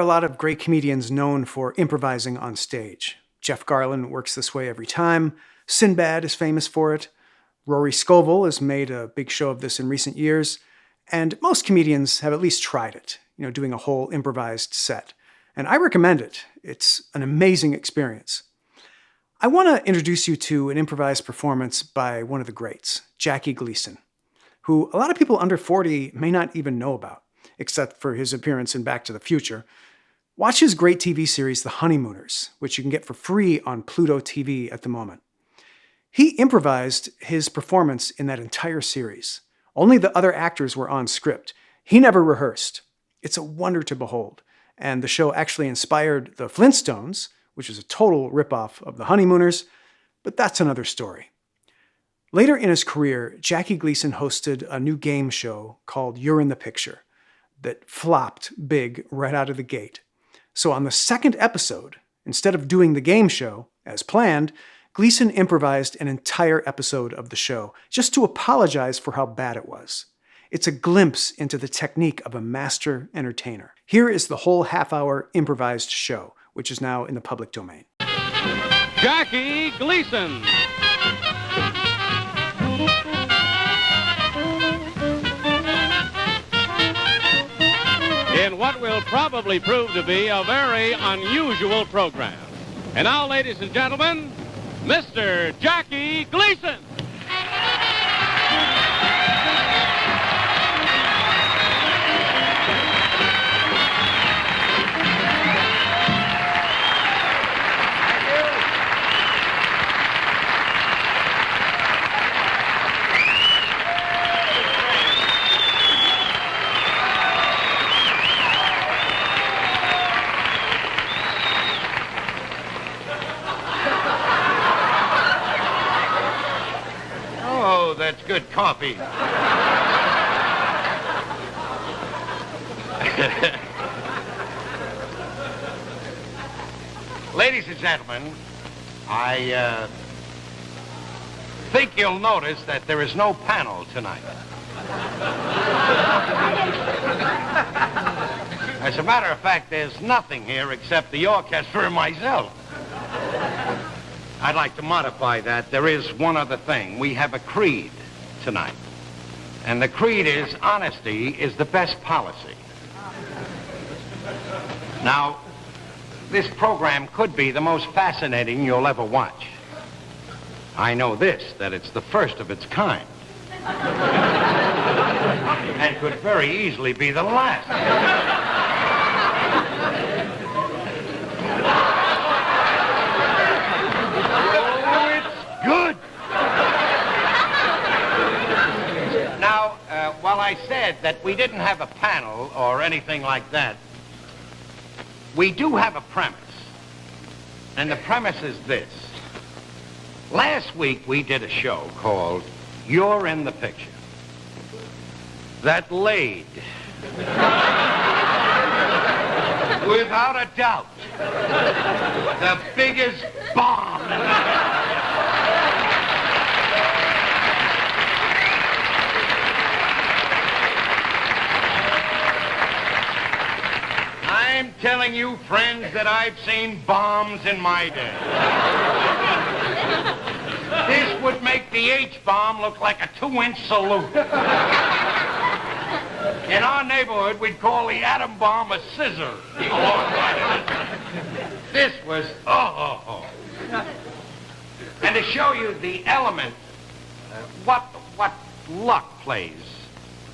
a lot of great comedians known for improvising on stage. Jeff Garlin works this way every time. Sinbad is famous for it. Rory Scovel has made a big show of this in recent years. And most comedians have at least tried it, doing a whole improvised set. And I recommend it. It's an amazing experience. I want to introduce you to an improvised performance by one of the greats, Jackie Gleason, who a lot of people under 40 may not even know about, except for his appearance in Back to the Future. Watch his great TV series, The Honeymooners, which you can get for free on Pluto TV at the moment. He improvised his performance in that entire series. Only the other actors were on script. He never rehearsed. It's a wonder to behold. And the show actually inspired the Flintstones, which is a total ripoff of The Honeymooners, but that's another story. Later in his career, Jackie Gleason hosted a new game show called You're in the Picture that flopped big right out of the gate. So on the second episode, instead of doing the game show as planned, Gleason improvised an entire episode of the show just to apologize for how bad it was. It's a glimpse into the technique of a master entertainer. Here is the whole half-hour improvised show, which is now in the public domain. Jackie Gleason. In what will probably prove to be a very unusual program. And now, ladies and gentlemen, Mr. Jackie Gleason. That's good coffee. Ladies and gentlemen, I think you'll notice that there is no panel tonight. As a matter of fact, there's nothing here except the orchestra and myself. I'd like to modify that. There is one other thing. We have a creed tonight. And the creed is honesty is the best policy. Now, this program could be the most fascinating you'll ever watch. I know this, that it's the first of its kind. And could very easily be the last. While I said that we didn't have a panel or anything like that, we do have a premise. And the premise is this. Last week we did a show called You're in the Picture that laid, without a doubt, the biggest bomb. I'm telling you, friends, that I've seen bombs in my day. This would make the H-bomb look like a 2-inch salute. In our neighborhood, we'd call the atom bomb a scissor. This was, And to show you the element, what luck plays,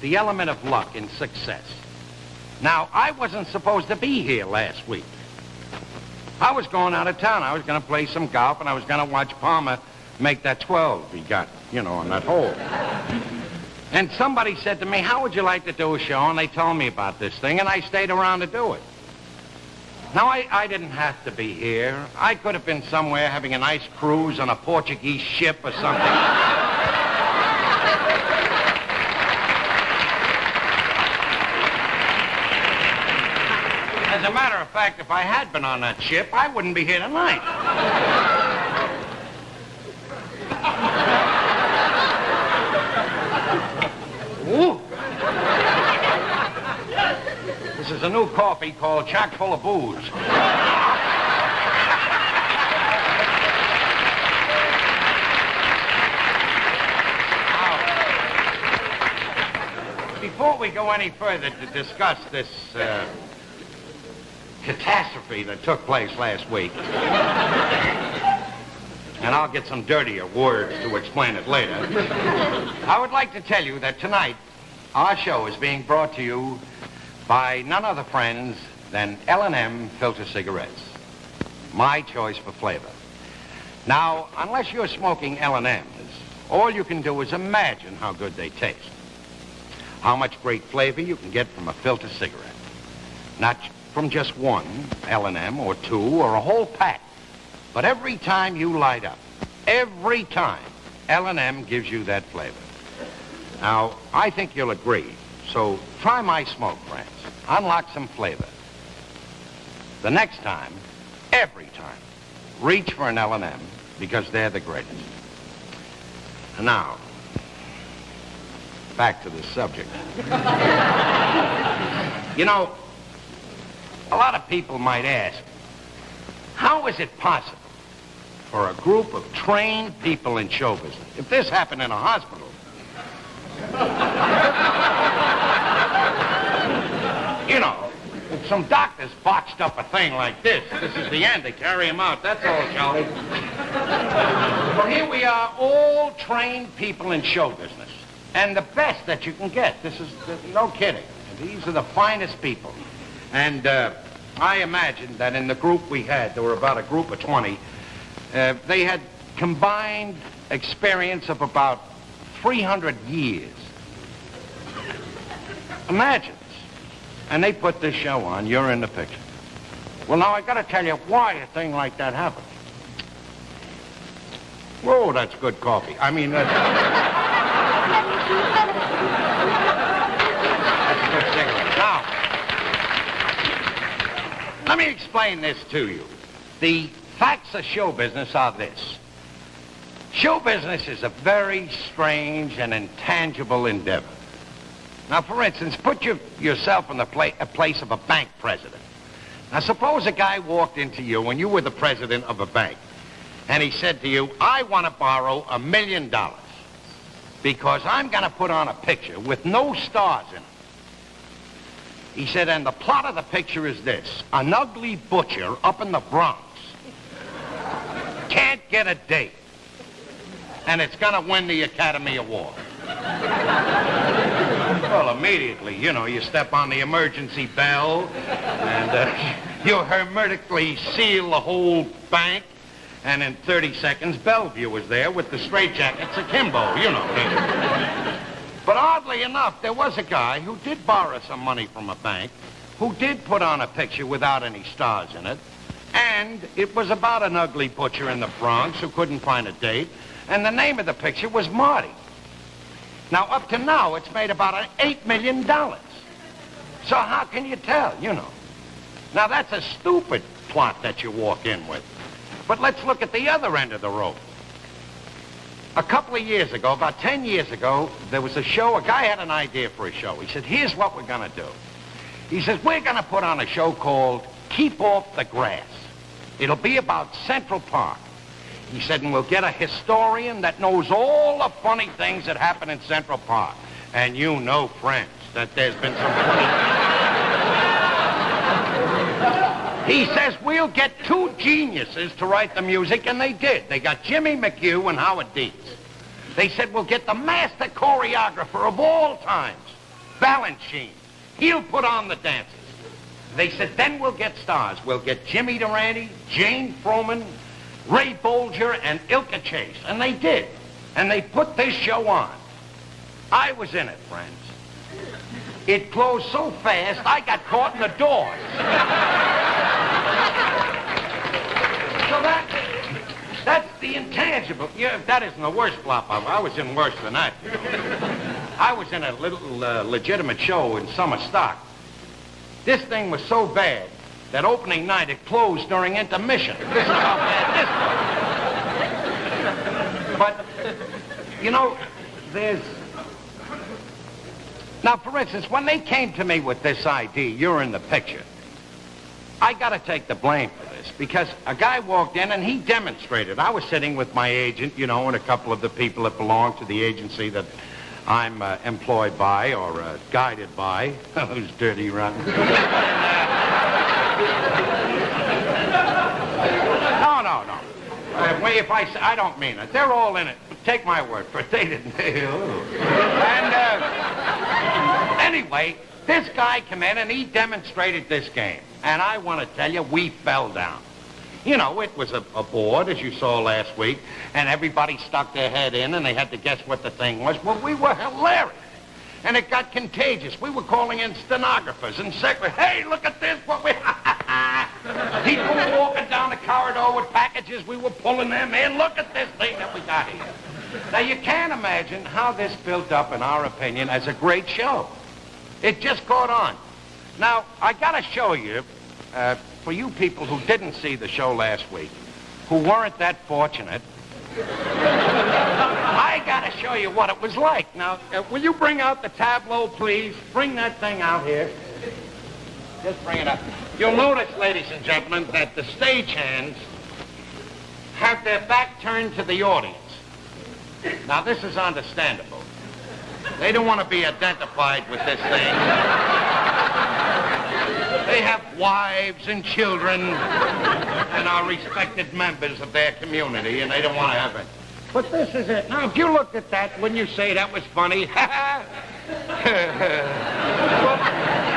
the element of luck in success. Now, I wasn't supposed to be here last week. I was going out of town. I was going to play some golf, and I was going to watch Palmer make that 12 he got, on that hole. And somebody said to me, how would you like to do a show? And they told me about this thing, and I stayed around to do it. Now, I didn't have to be here. I could have been somewhere having a nice cruise on a Portuguese ship or something. As a matter of fact, if I had been on that ship, I wouldn't be here tonight. Ooh. As is a new coffee called Chock full of booze. Before we go any further to discuss this catastrophe that took place last week, and I'll get some dirtier words to explain it later, I would like to tell you that tonight our show is being brought to you by none other friends than L&M Filter Cigarettes. My choice for flavor. Now, unless you're smoking L&Ms, all you can do is imagine how good they taste. How much great flavor you can get from a filter cigarette. Not from just one L&M or two or a whole pack, but every time you light up, every time, L&M gives you that flavor. Now, I think you'll agree, so try my smoke, friends. Unlock some flavor. The next time, every time, reach for an L&M because they're the greatest. And now, back to the subject. You know, a lot of people might ask, how is it possible for a group of trained people in show business, if this happened in a hospital, you know, if some doctors botched up a thing like this is the end, they carry him out, that's all, Charlie. Well, here we are, all trained people in show business. And the best that you can get. This is, no kidding. These are the finest people. And I imagine that in the group we had, there were about a group of 20, they had combined experience of about 300 years. Imagine this. And they put this show on, you're in the picture. Well, now I gotta tell you why a thing like that happened. Whoa, that's good coffee. I mean, that's a good cigarette. Now, let me explain this to you. The facts of show business are this. Show business is a very strange and intangible endeavor. Now, for instance, put yourself in the place of a bank president. Now, suppose a guy walked into you and you were the president of a bank, and he said to you, I want to borrow $1 million because I'm going to put on a picture with no stars in it. He said, and the plot of the picture is this. An ugly butcher up in the Bronx can't get a date, and it's going to win the Academy Award. Well, immediately, you know, you step on the emergency bell, and you hermetically seal the whole bank, and in 30 seconds, Bellevue was there with the straitjackets akimbo, you know. But oddly enough, there was a guy who did borrow some money from a bank, who did put on a picture without any stars in it, and it was about an ugly butcher in the Bronx who couldn't find a date, and the name of the picture was Marty. Now, up to now, it's made about $8 million. So how can you tell, you know? Now, that's a stupid plot that you walk in with. But let's look at the other end of the rope. A couple of years ago, about 10 years ago, there was a show. A guy had an idea for a show. He said, here's what we're going to do. He says, we're going to put on a show called Keep Off the Grass. It'll be about Central Park. He said, and we'll get a historian that knows all the funny things that happen in Central Park. And you know, friends, that there's been some funny... He says, we'll get two geniuses to write the music, and they did. They got Jimmy McHugh and Howard Dietz. They said, we'll get the master choreographer of all times, Balanchine. He'll put on the dances. They said, then we'll get stars. We'll get Jimmy Durante, Jane Froman, Ray Bolger, and Ilka Chase. And they did. And they put this show on. I was in it, friends. It closed so fast, I got caught in the doors. So that's the intangible. Yeah, that isn't the worst flop. I was in worse than that. You know. I was in a little legitimate show in summer stock. This thing was so bad that opening night it closed during intermission. This is how bad this was. But, you know, Now, for instance, when they came to me with this idea, you're in the picture, I got to take the blame for this because a guy walked in and he demonstrated. I was sitting with my agent, you know, and a couple of the people that belong to the agency that I'm employed by or guided by. Who's dirty, Ron? No. If I don't mean it. They're all in it. Take my word for it. They didn't. And anyway, this guy came in and he demonstrated this game. And I want to tell you, we fell down. You know, it was a board, as you saw last week, and everybody stuck their head in and they had to guess what the thing was. Well, we were hilarious. And it got contagious. We were calling in stenographers and secretaries. Hey, look at this, what we... People were walking down the corridor with packages. We were pulling them in. Look at this thing that we got here. Now, you can't imagine how this built up, in our opinion, as a great show. It just caught on. Now, I got to show you, for you people who didn't see the show last week, who weren't that fortunate, I got to show you what it was like. Now, will you bring out the tableau, please? Bring that thing out here. Just bring it up. You'll notice, ladies and gentlemen, that the stagehands have their back turned to the audience. Now, this is understandable. They don't want to be identified with this thing. They have wives and children and are respected members of their community, and they don't want to have it. But this is it. Now, if you looked at that, wouldn't you say that was funny? Well,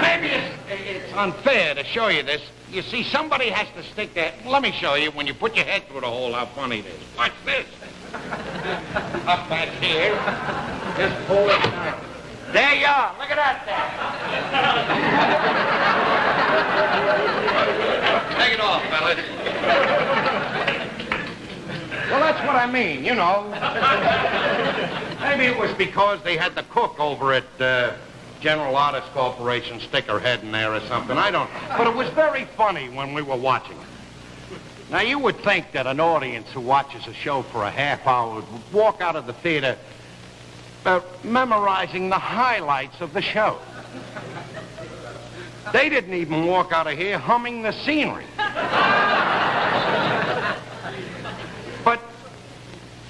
maybe it's unfair to show you this. You see, somebody has to stick their... Let me show you, when you put your head through the hole, how funny it is. Watch this. Up back here. Just pull it down. There you are. Look at that there. Take it off, fellas. Well, that's what I mean, you know. Maybe it was because they had the cook over at General Artists Corporation stick her head in there or something. I don't... But it was very funny when we were watching it. Now, you would think that an audience who watches a show for a half hour would walk out of the theater memorizing the highlights of the show. They didn't even walk out of here humming the scenery. But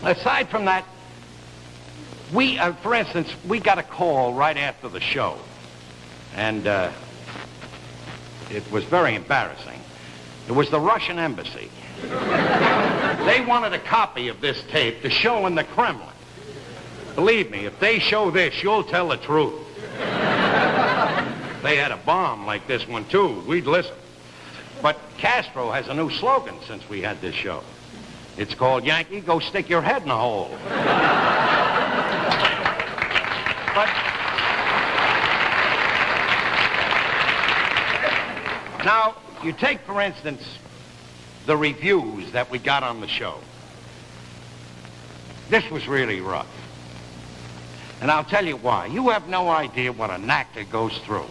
aside from that, we, for instance, we got a call right after the show. And it was very embarrassing. It was the Russian embassy. They wanted a copy of this tape to show in the Kremlin. Believe me, if they show this, you'll tell the truth. They had a bomb like this one, too. We'd listen. But Castro has a new slogan since we had this show. It's called, Yankee, go stick your head in a hole. But now, you take, for instance, the reviews that we got on the show. This was really rough. And I'll tell you why. You have no idea what an actor goes through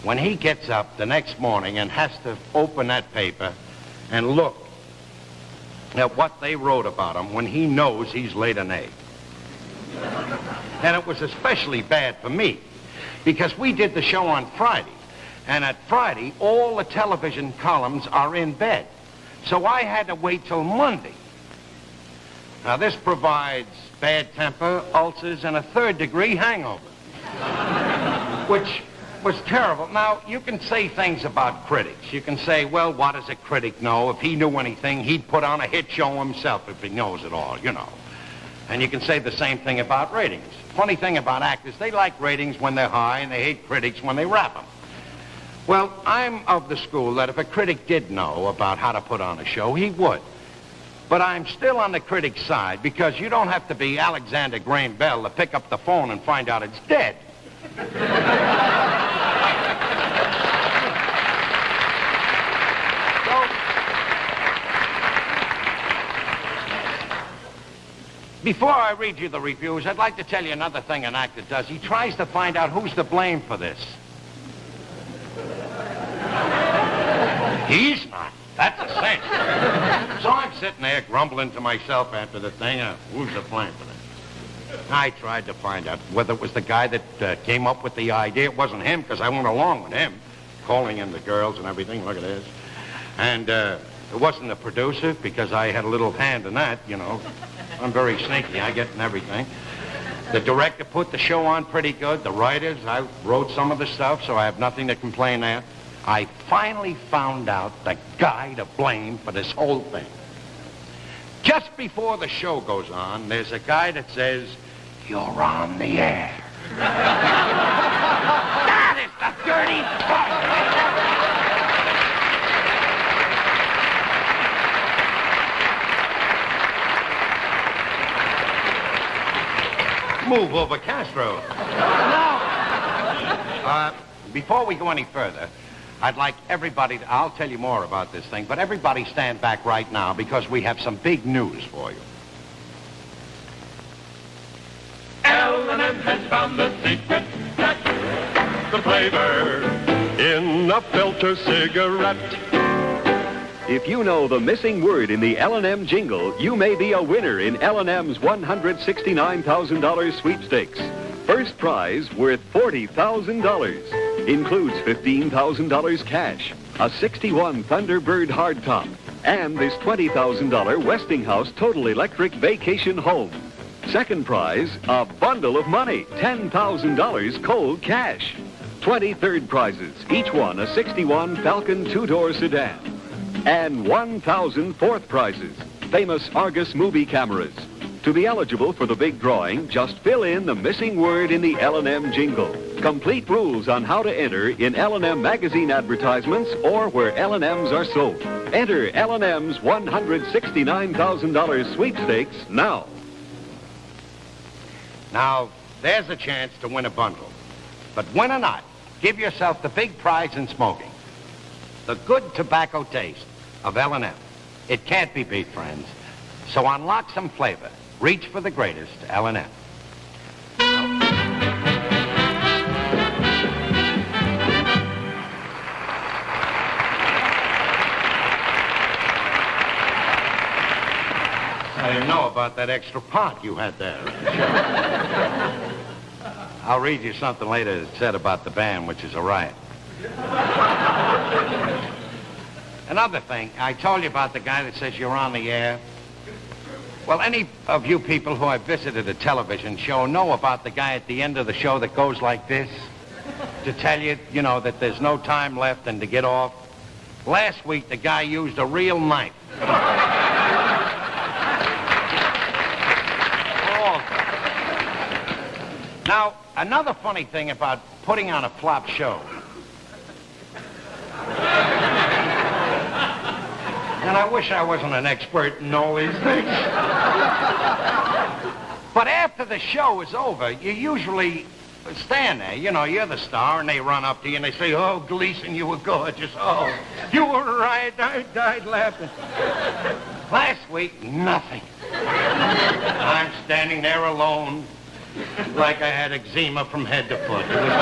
when he gets up the next morning and has to open that paper and look at what they wrote about him when he knows he's laid an egg. And it was especially bad for me because we did the show on Friday. And at Friday, all the television columns are in bed. So I had to wait till Monday. Now, this provides bad temper, ulcers, and a third-degree hangover, which was terrible. Now, you can say things about critics. You can say, well, what does a critic know? If he knew anything, he'd put on a hit show himself if he knows it all, you know. And you can say the same thing about ratings. Funny thing about actors, they like ratings when they're high, and they hate critics when they wrap them. Well, I'm of the school that if a critic did know about how to put on a show, he would. But I'm still on the critic's side because you don't have to be Alexander Graham Bell to pick up the phone and find out it's dead. So, before I read you the reviews, I'd like to tell you another thing an actor does. He tries to find out who's to blame for this. He's not. That's a cinch. So I'm sitting there grumbling to myself after the thing. Who's to blame for this? I tried to find out whether it was the guy that came up with the idea. It wasn't him, because I went along with him, calling in the girls and everything. Look at this. And it wasn't the producer, because I had a little hand in that, you know. I'm very sneaky. I get in everything. The director put the show on pretty good. The writers, I wrote some of the stuff, so I have nothing to complain at. I finally found out the guy to blame for this whole thing. Just before the show goes on, there's a guy that says, "You're on the air." That is the dirty fuck. Move over, Castro. No. Before we go any further, I'd like everybody to, I'll tell you more about this thing, but everybody stand back right now because we have some big news for you. L&M has found the secret, the flavor in a filter cigarette. If you know the missing word in the L&M jingle, you may be a winner in L&M's $169,000 sweepstakes. First prize worth $40,000. Includes $15,000 cash, a '61 Thunderbird hardtop, and this $20,000 Westinghouse Total Electric Vacation Home. Second prize, a bundle of money, $10,000 cold cash. 23rd prizes, each one a '61 Falcon two-door sedan. And 1,000 fourth prizes, famous Argus movie cameras. To be eligible for the big drawing, just fill in the missing word in the L&M jingle. Complete rules on how to enter in L&M magazine advertisements or where L&Ms are sold. Enter L&M's $169,000 sweepstakes now. Now, there's a chance to win a bundle. But win or not, give yourself the big prize in smoking. The good tobacco taste of L&M. It can't be beat, friends. So unlock some flavor. Reach for the greatest, L&M. I didn't know about that extra pot you had there. I'll read you something later that said about the band, which is a riot. Another thing, I told you about the guy that says you're on the air. Well, any of you people who have visited a television show know about the guy at the end of the show that goes like this to tell you, you know, that there's no time left and to get off. Last week, the guy used a real knife. Now, another funny thing about putting on a flop show. And I wish I wasn't an expert in all these things. But after the show is over, you usually stand there. You know, you're the star, and they run up to you and they say, "Oh, Gleason, you were gorgeous. Oh, you were right." I died laughing. Last week, nothing. I'm standing there alone, like I had eczema from head to foot. It was beautiful.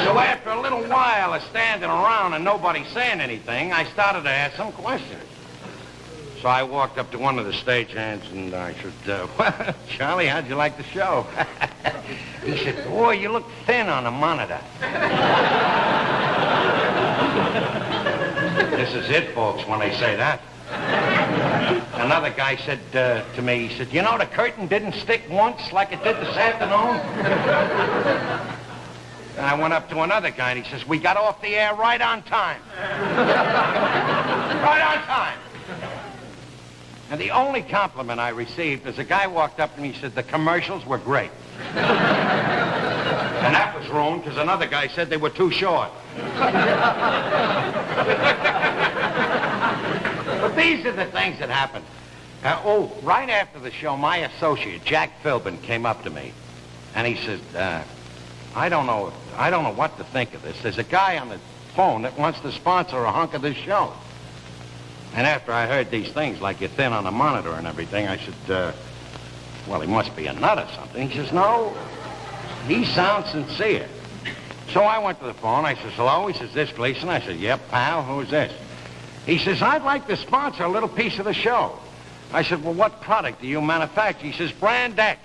So after a little while of standing around and nobody saying anything, I started to ask some questions. So I walked up to one of the stagehands and I said, "Well, Charlie, how'd you like the show?" He said, "Boy, you look thin on the monitor." This is it, folks, when they say that. Another guy said to me, he said, "You know, the curtain didn't stick once like it did this afternoon." And I went up to another guy, and he says, "We got off the air right on time." Right on time. And the only compliment I received is a guy walked up and he said, "The commercials were great." And that was ruined because another guy said they were too short. But these are the things that happened. Right after the show, my associate, Jack Philbin, came up to me. And he said, I don't know what to think of this. There's a guy on the phone that wants to sponsor a hunk of this show. And after I heard these things, like you're thin on a monitor and everything, I said, well, he must be a nut or something. He says, "No, he sounds sincere." So I went to the phone. I says, "Hello?" He says, "This Gleason?" I said, "Yep, pal, who's this?" He says, "I'd like to sponsor a little piece of the show. I said, well, what product do you manufacture? He says, Brand X.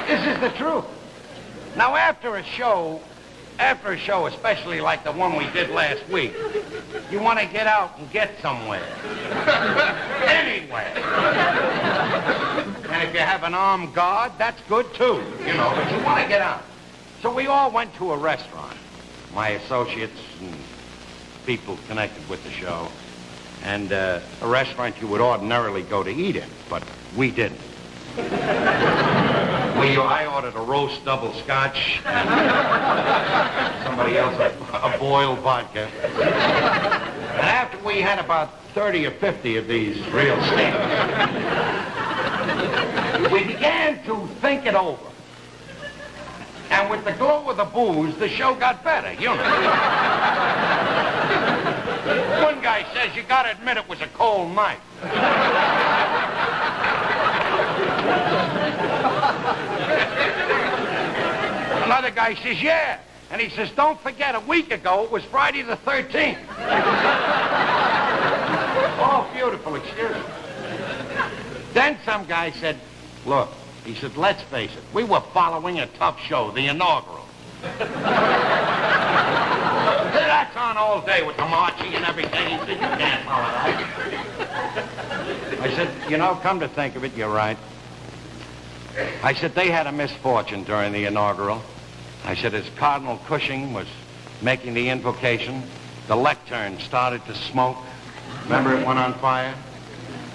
This is the truth. Now, after a show, especially like the one we did last week, you want to get out and get somewhere. Anywhere. And if you have an armed guard, that's good too, you know, but you want to get out. So we all went to a restaurant, my associates and people connected with the show, and a restaurant you would ordinarily go to eat in, but we didn't. I ordered a roast double scotch, and somebody else a boiled vodka. And after we had about 30 or 50 of these real steaks, we began to think it over. And with the glow of the booze, the show got better, you know. One guy says, you gotta admit it was a cold night. Another guy says, yeah. And he says, don't forget, a week ago it was Friday the 13th. Oh, beautiful excuse. Then some guy said, look, he said, let's face it, we were following a tough show, the inaugural. That's on all day with the marching and everything. He said, you can't follow that. I said, you know, come to think of it, you're right. I said, they had a misfortune during the inaugural. I said, as Cardinal Cushing was making the invocation, the lectern started to smoke. Remember it went on fire?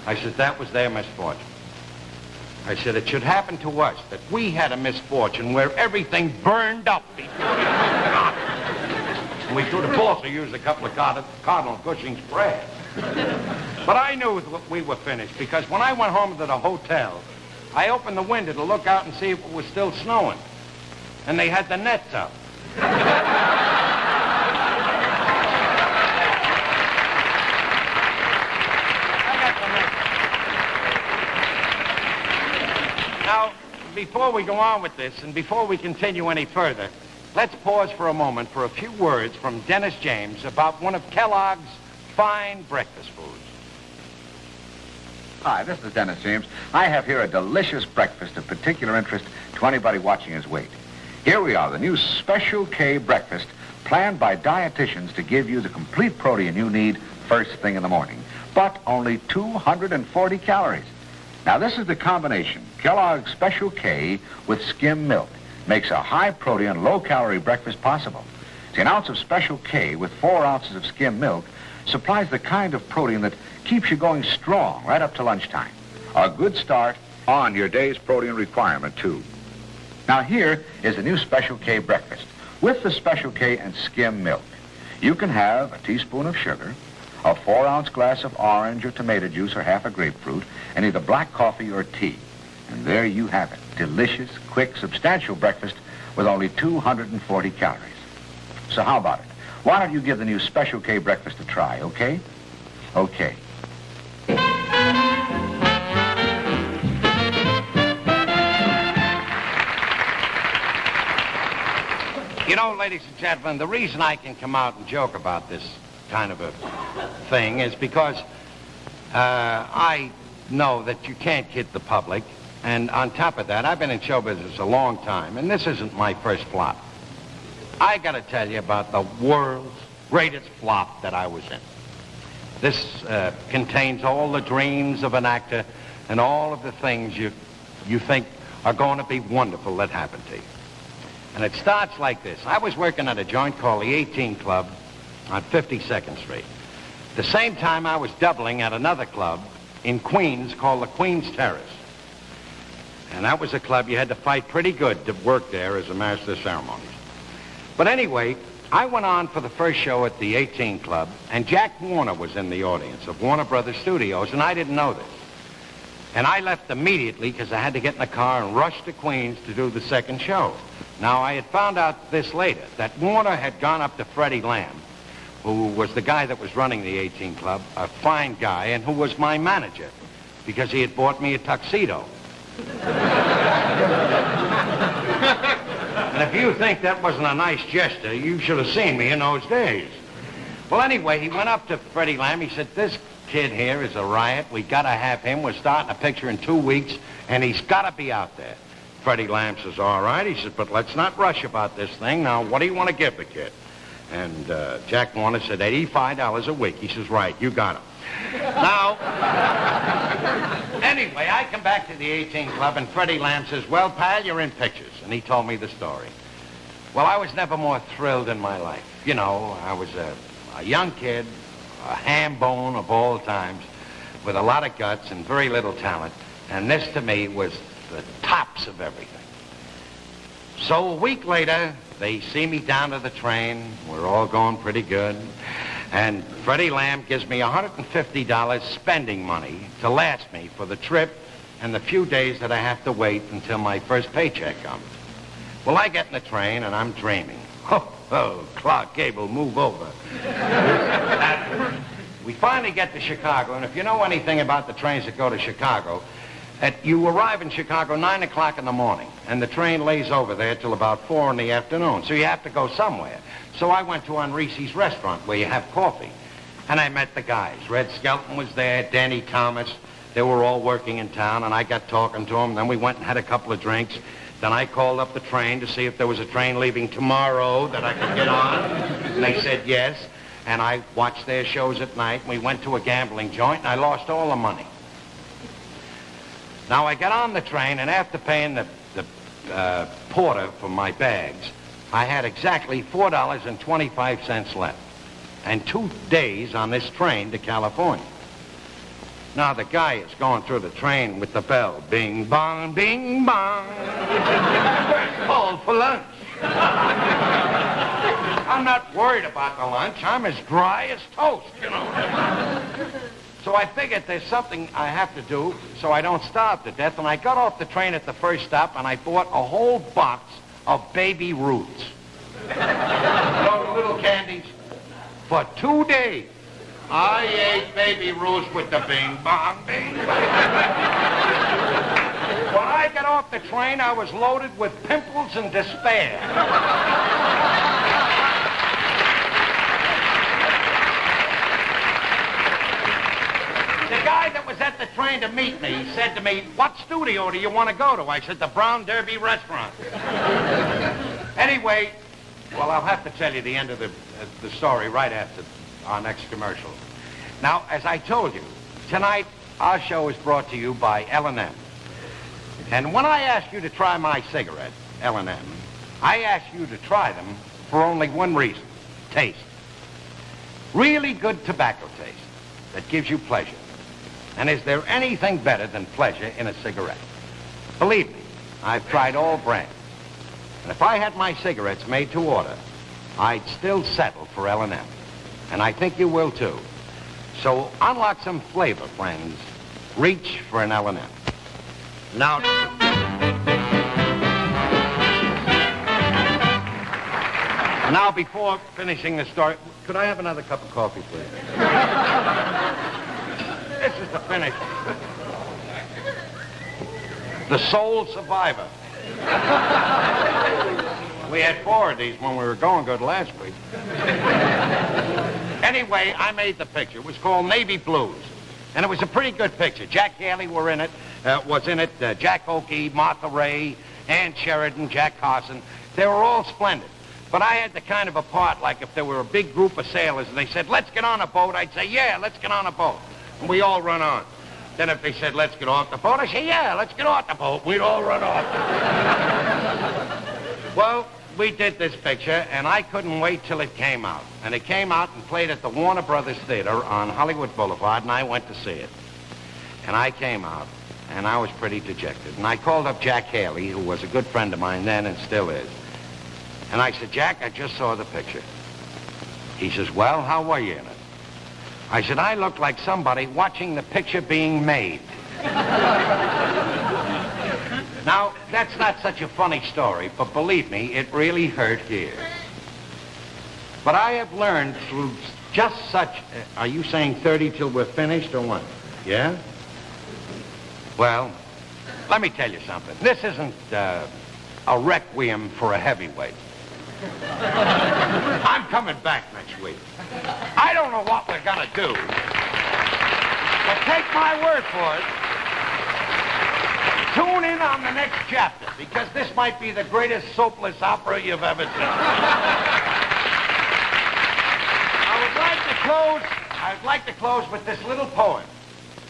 I said, that was their misfortune. I said, it should happen to us that we had a misfortune where everything burned up before we got it. And we could have also used a couple of Cardinal Cushing's prayers. But I knew that we were finished because when I went home to the hotel, I opened the window to look out and see if it was still snowing. And they had the nets up. Now, before we go on with this, and before we continue any further, let's pause for a moment for a few words from Dennis James about one of Kellogg's fine breakfast foods. Hi, this is Dennis James. I have here a delicious breakfast of particular interest to anybody watching his weight. Here we are, the new Special K breakfast planned by dietitians to give you the complete protein you need first thing in the morning, but only 240 calories. Now, this is the combination. Kellogg's Special K with skim milk makes a high-protein, low-calorie breakfast possible. See, an ounce of Special K with 4 ounces of skim milk supplies the kind of protein that keeps you going strong right up to lunchtime. A good start on your day's protein requirement, too. Now, here is the new Special K breakfast with the Special K and skim milk. You can have a teaspoon of sugar, a 4-ounce glass of orange or tomato juice or half a grapefruit, and either black coffee or tea. And there you have it. Delicious, quick, substantial breakfast with only 240 calories. So how about it? Why don't you give the new Special K breakfast a try, okay? Okay. You know, ladies and gentlemen, the reason I can come out and joke about this kind of a thing is because I know that you can't kid the public. And on top of that, I've been in show business a long time, and this isn't my first flop. I got to tell you about the world's greatest flop that I was in. This contains all the dreams of an actor and all of the things you think are going to be wonderful that happen to you. And it starts like this. I was working at a joint called the 18 Club on 52nd Street. At the same time, I was doubling at another club in Queens called the Queens Terrace. And that was a club you had to fight pretty good to work there as a master of ceremonies. But anyway, I went on for the first show at the 18 Club, and Jack Warner was in the audience of Warner Brothers Studios, and I didn't know this. And I left immediately because I had to get in the car and rush to Queens to do the second show. Now, I had found out this later, that Warner had gone up to Freddie Lamb, who was the guy that was running the 18 Club, a fine guy, and who was my manager, because he had bought me a tuxedo. And if you think that wasn't a nice gesture, you should have seen me in those days. Well, anyway, he went up to Freddie Lamb. He said, this kid here is a riot. We got to have him. We're starting a picture in 2 weeks, and he's got to be out there. Freddie Lamb says, all right. He says, but let's not rush about this thing. Now, what do you want to give the kid? And Jack Warner said, $85 a week. He says, right, you got him. Now, anyway, I come back to the 18 Club, and Freddie Lamb says, well, pal, you're in pictures. And he told me the story. Well, I was never more thrilled in my life. You know, I was a young kid, a ham bone of all times, with a lot of guts and very little talent. And this, to me, was the tops of everything. So a week later, they see me down to the train. We're all going pretty good. And Freddie Lamb gives me $150 spending money to last me for the trip and the few days that I have to wait until my first paycheck comes. Well, I get in the train, and I'm dreaming. Oh, Clark Gable, move over. We finally get to Chicago, and if you know anything about the trains that go to Chicago, you arrive in Chicago 9 o'clock in the morning, and the train lays over there till about 4 in the afternoon, so you have to go somewhere. So I went to Henri's restaurant where you have coffee, and I met the guys. Red Skelton was there, Danny Thomas. They were all working in town, and I got talking to them. Then we went and had a couple of drinks. Then I called up the train to see if there was a train leaving tomorrow that I could get on, and they said yes. And I watched their shows at night, and we went to a gambling joint, and I lost all the money. Now, I got on the train, and after paying the porter for my bags, I had exactly $4.25 left, and 2 days on this train to California. Now, the guy is going through the train with the bell, bing, bong, bing, bong. Called for lunch. I'm not worried about the lunch. I'm as dry as toast, you know. So I figured there's something I have to do so I don't starve to death, and I got off the train at the first stop, and I bought a whole box of Baby Ruths. You know, the little candies? For 2 days, I ate Baby Ruths with the bing, bong, bing, bong. When I got off the train, I was loaded with pimples and despair. The guy that was at the train to meet me said to me, what studio do you want to go to? I said, the Brown Derby restaurant. Anyway, well, I'll have to tell you the end of the story right after our next commercial. Now, as I told you, tonight our show is brought to you by L&M. And when I ask you to try my cigarette, L&M, I ask you to try them for only one reason, taste. Really good tobacco taste that gives you pleasure. And is there anything better than pleasure in a cigarette? Believe me, I've tried all brands. And if I had my cigarettes made to order, I'd still settle for L&M. And I think you will too. So unlock some flavor, friends. Reach for an L&M. Now before finishing the story, could I have another cup of coffee, please? This is the finish. The Sole Survivor. We had 4 of these when we were going good last week. Anyway, I made the picture. It was called Navy Blues. And it was a pretty good picture. Jack Haley was in it, Jack Oakey, Martha Ray, Ann Sheridan, Jack Carson. They were all splendid. But I had the kind of a part like if there were a big group of sailors and they said, let's get on a boat, I'd say, yeah, let's get on a boat. And we all run on. Then if they said, let's get off the boat, I'd say, yeah, let's get off the boat. We'd all run off. Well, we did this picture, and I couldn't wait till it came out. And it came out and played at the Warner Brothers Theater on Hollywood Boulevard, and I went to see it. And I came out, and I was pretty dejected. And I called up Jack Haley, who was a good friend of mine then and still is. And I said, Jack, I just saw the picture. He says, well, how were you in it? I said, I looked like somebody watching the picture being made. Now, that's not such a funny story, but believe me, it really hurt here. But I have learned through just such... are you saying 30 till we're finished or what? Yeah? Well, let me tell you something. This isn't a requiem for a heavyweight. I'm coming back next week. I don't know what we're gonna do, but take my word for it. Tune in on the next chapter, because this might be the greatest soapless opera you've ever seen. I'd like to close with this little poem.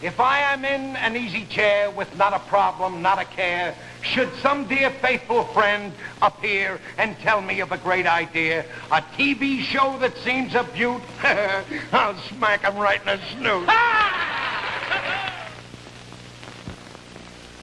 If I am in an easy chair with not a problem, not a care, should some dear faithful friend appear and tell me of a great idea, a TV show that seems a beaut, I'll smack him right in the snoot.